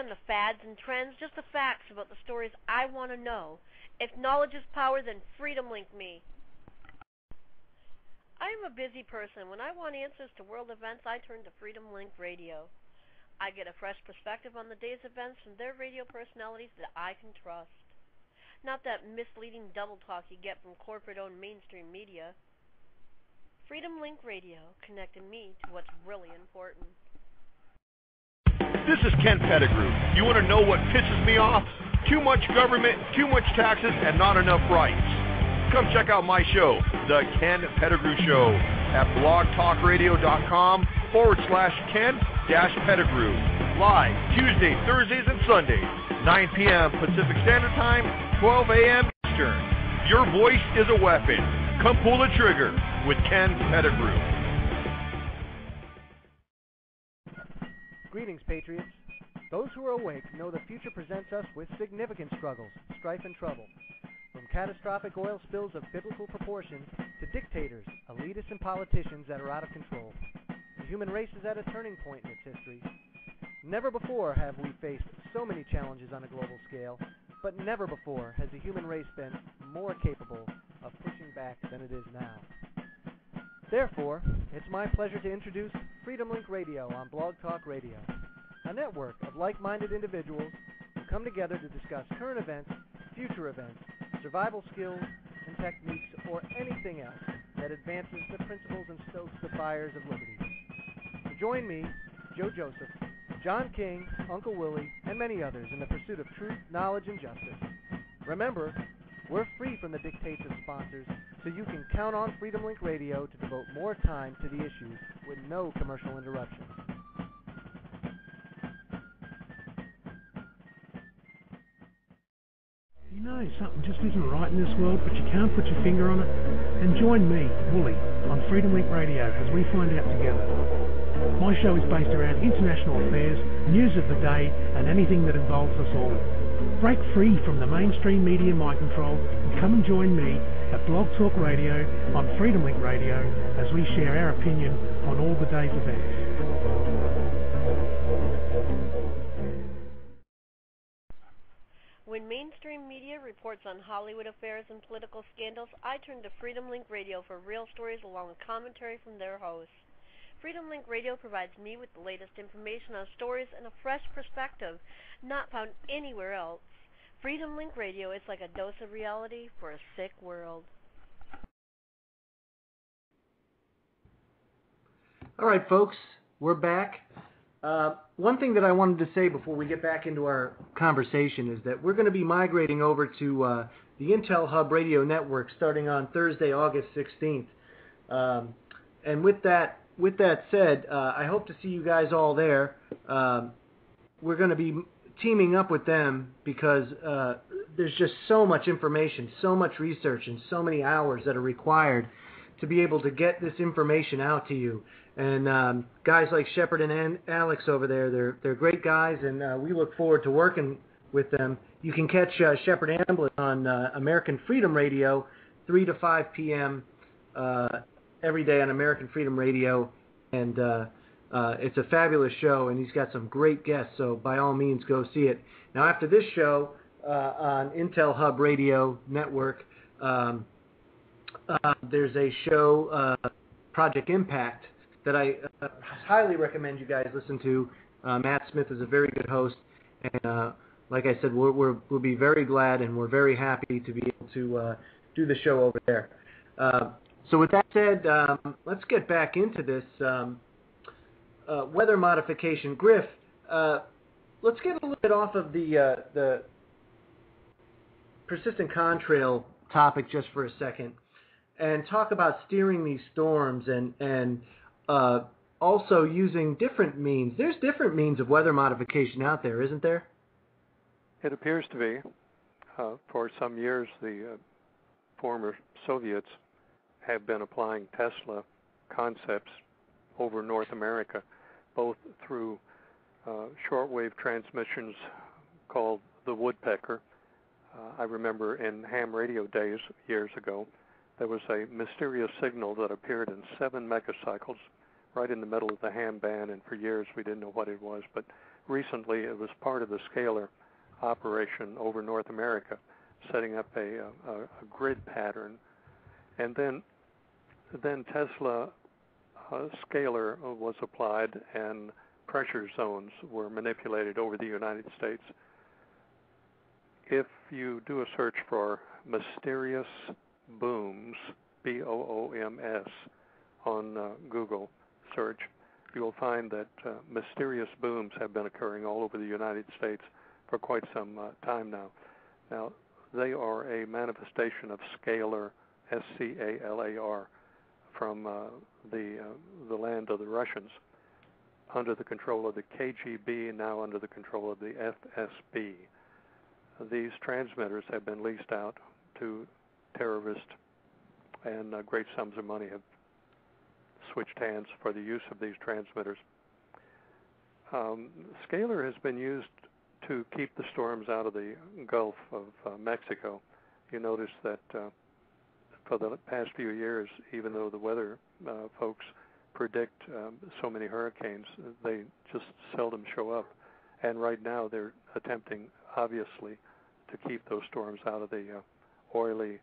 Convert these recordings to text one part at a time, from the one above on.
from the fads and trends, just the facts about the stories I want to know. If knowledge is power, then Freedom Link me. I am a busy person. When I want answers to world events, I turn to Freedom Link Radio. I get a fresh perspective on the day's events from their radio personalities that I can trust. Not that misleading double talk you get from corporate-owned mainstream media. Freedom Link Radio, connecting me to what's really important. This is Ken Pettigrew. You want to know what pisses me off? Too much government, too much taxes, and not enough rights. Come check out my show, The Ken Pettigrew Show, at blogtalkradio.com/Ken-Pettigrew. Live Tuesdays, Thursdays, and Sundays, 9 p.m. Pacific Standard Time, 12 a.m. Eastern. Your voice is a weapon. Come pull the trigger with Ken Pettigrew. Greetings, Patriots. Those who are awake know the future presents us with significant struggles, strife, and trouble. From catastrophic oil spills of biblical proportions to dictators, elitists, and politicians that are out of control. The human race is at a turning point in its history. Never before have we faced so many challenges on a global scale, but never before has the human race been more capable of pushing back than it is now. Therefore, it's my pleasure to introduce Freedom Link Radio on Blog Talk Radio, a network of like-minded individuals who come together to discuss current events, future events, survival skills and techniques, or anything else that advances the principles and stokes the fires of liberty. Join me, Joe Joseph, John King, Uncle Willie, and many others in the pursuit of truth, knowledge, and justice. Remember, we're free from the dictates of sponsors, so you can count on Freedom Link Radio to devote more time to the issues with no commercial interruptions. You know, something just isn't right in this world, but you can't put your finger on it? Then join me, Wooly, on Freedom Link Radio as we find out together. My show is based around international affairs, news of the day, and anything that involves us all. Break free from the mainstream media mind control and come and join me at Blog Talk Radio on Freedom Link Radio as we share our opinion on all the day's events. When mainstream media reports on Hollywood affairs and political scandals, I turn to Freedom Link Radio for real stories along with commentary from their hosts. Freedom Link Radio provides me with the latest information on stories and a fresh perspective not found anywhere else. Freedom Link Radio is like a dose of reality for a sick world. All right, folks, we're back. One thing that I wanted to say before we get back into our conversation is that we're going to be migrating over to the Intel Hub Radio Network starting on Thursday, August 16th. And with that said, I hope to see you guys all there. We're going to be teaming up with them because there's just so much information, so much research, and so many hours that are required to be able to get this information out to you. And guys like Shepard and Alex over there, they're great guys, and we look forward to working with them. You can catch Shepard Amblin on American Freedom Radio, 3 to 5 p.m. Every day on American Freedom Radio, and it's a fabulous show, and he's got some great guests, so by all means go see it. Now after this show on Intel Hub Radio Network, there's a show, Project Impact, that I highly recommend you guys listen to. Matt Smith is a very good host, and like I said, we'll be very glad and we're very happy to be able to do the show over there. So with that said, let's get back into this weather modification. Griff, let's get a little bit off of the persistent contrail topic just for a second and talk about steering these storms and also using different means. There's different means of weather modification out there, isn't there? It appears to be. For some years, the former Soviets have been applying Tesla concepts over North America, both through shortwave transmissions called the woodpecker. I remember in ham radio days years ago, there was a mysterious signal that appeared in 7 megacycles right in the middle of the ham band, and for years we didn't know what it was, but recently it was part of the scalar operation over North America, setting up a grid pattern, and then Tesla scalar was applied, and pressure zones were manipulated over the United States. If you do a search for mysterious booms, BOOMS, on Google search, you'll find that mysterious booms have been occurring all over the United States for quite some time now. Now, they are a manifestation of scalar, SCALAR, from the land of the Russians, under the control of the KGB, now under the control of the FSB. These transmitters have been leased out to terrorists, and great sums of money have switched hands for the use of these transmitters. Scalar has been used to keep the storms out of the Gulf of Mexico. You notice that for the past few years, even though the weather folks predict so many hurricanes, they just seldom show up. And right now they're attempting, obviously, to keep those storms out of the oily,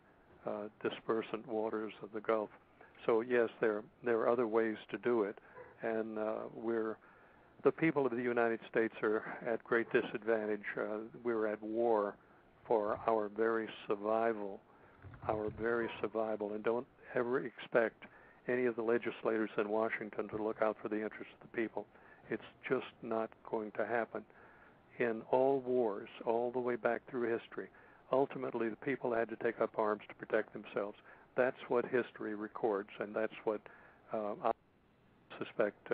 dispersant waters of the Gulf. So yes, there are other ways to do it, and the people of the United States are at great disadvantage. We're at war for our very survival, and don't ever expect any of the legislators in Washington to look out for the interests of the people. It's just not going to happen. In all wars, all the way back through history, ultimately the people had to take up arms to protect themselves. That's what history records, and that's what I suspect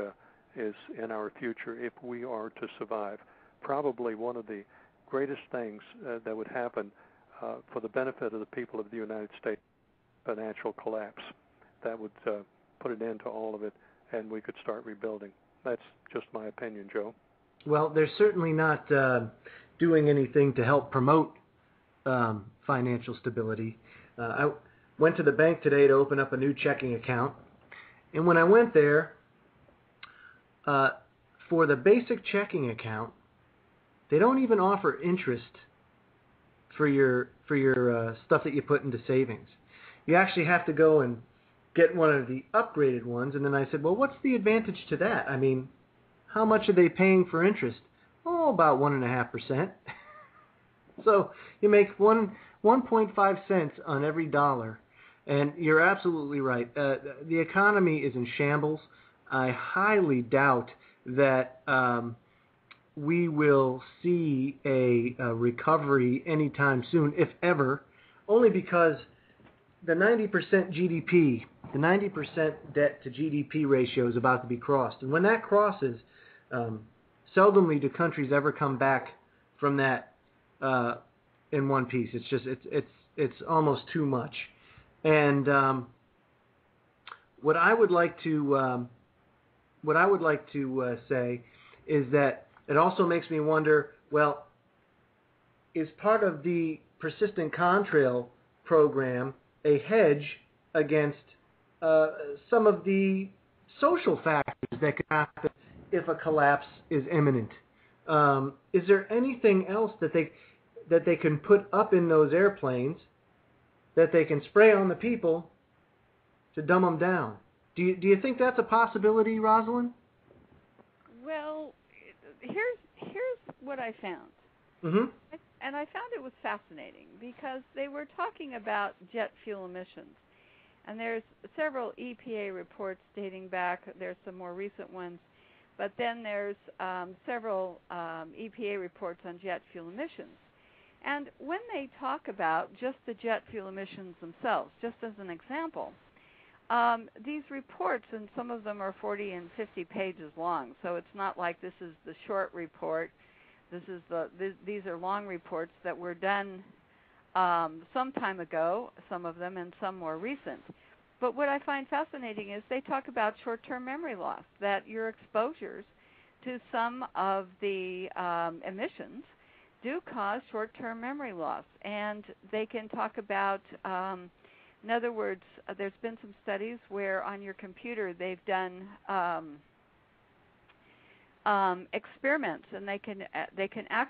is in our future if we are to survive. Probably one of the greatest things that would happen for the benefit of the people of the United States, financial collapse. That would put an end to all of it, and we could start rebuilding. That's just my opinion, Joe. Well, they're certainly not doing anything to help promote financial stability. I went to the bank today to open up a new checking account, and when I went there, for the basic checking account, they don't even offer interest for your stuff that you put into savings. You actually have to go and get one of the upgraded ones, and then I said, well, what's the advantage to that? I mean, how much are they paying for interest? Oh, about 1.5%. So you make 1.5 cents on every dollar, and you're absolutely right. The economy is in shambles. I highly doubt that we will see a recovery anytime soon, if ever, only because the 90% GDP, the 90% debt to GDP ratio is about to be crossed. And when that crosses, seldomly do countries ever come back from that in one piece. It's just it's almost too much. And what I would like to say is that it also makes me wonder, well, is part of the persistent contrail program a hedge against some of the social factors that could happen if a collapse is imminent? Is there anything else that they can put up in those airplanes that they can spray on the people to dumb them down? Do you think that's a possibility, Rosalind? Well, here's what I found. Mm-hmm. And I found it was fascinating because they were talking about jet fuel emissions. And there's several EPA reports dating back. There's some more recent ones. But then there's several EPA reports on jet fuel emissions. And when they talk about just the jet fuel emissions themselves, just as an example, these reports, and some of them are 40 and 50 pages long, so it's not like this is the short report. These are long reports that were done some time ago, some of them, and some more recent. But what I find fascinating is they talk about short-term memory loss, that your exposures to some of the emissions do cause short-term memory loss. And they can talk about, in other words, there's been some studies where on your computer they've done experiments, and they can actually